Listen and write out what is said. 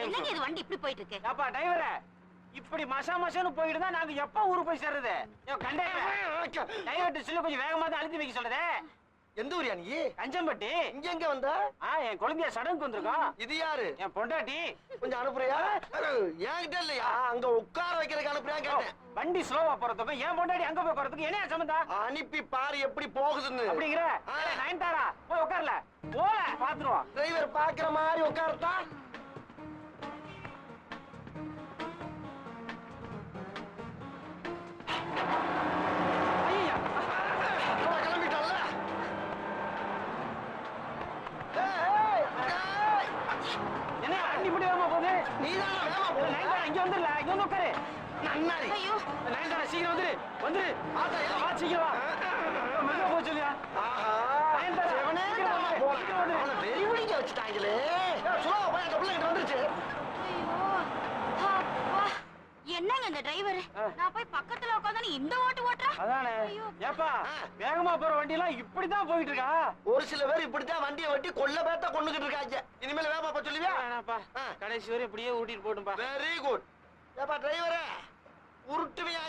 என்னங்க இது வண்டி இப்படி போயிட்டு இருக்கு? அப்பா டிரைவரே, இப்படி மசான்னு போயிட்டு தான் நாங்க எப்ப ஊருக்கு போய் சேர்றது? கண்டக்டர் டிரைவர்ட்ட சொல்லி கொஞ்சம் வேகமா தான் அழுத்தி வைக்க சொல்லுதே. எந்த ஊரியா நீ? கஞ்சம்பட்டி. இங்க எங்க வந்த? என் குழந்தைய சடங்கு வந்திருக்கோம். இது யாரு? என் பொண்டாட்டி. கொஞ்சம் அனுப்புறியா? என்கிட்ட இல்லையா? அங்க உட்கார வைக்கிறதுக்கு அனுப்புறியா கேட்டேன். வண்டி ஸ்லோவா போறதுக்கும் என் பொண்டாட்டி அங்க போய் போறதுக்கு என்ன சம்பந்தம்? அனுப்பி பாரு எப்படி போகுதுன்னு. அப்படிங்கிற நயன்தாரா போய் உட்காரல போல பாத்துருவோம். டிரைவர் பாக்குற மாதிரி உட்காரத்தா? சீக்கிரம் வந்துரு வந்துரு சீக்கிரம் வா. போச்சுலியா வச்சுட்டாங்களே. வந்துருச்சு. என்னங்க இந்த டிரைவர்? நான் போய் பக்கத்துல உட்கார்ந்து இந்த ஓட்டு ஓட்டுறா. அதானே. ஏப்பா வேகமா போற வண்டி எல்லாம் இப்படிதான் போயிட்டு இருக்கா? ஒரு சில பேர் இப்படித்தான் வண்டியை வெட்டி கொல்ல பேத்த கொண்டுகிட்டு இருக்காங்க. இனிமேல் வேகமா போக சொல்லுவியா? கடைசி வரை இப்படியே ஊட்டிட்டு போட்டும்பா. Very good. ஏப்பா டிரைவரே, உருட்டுவியா?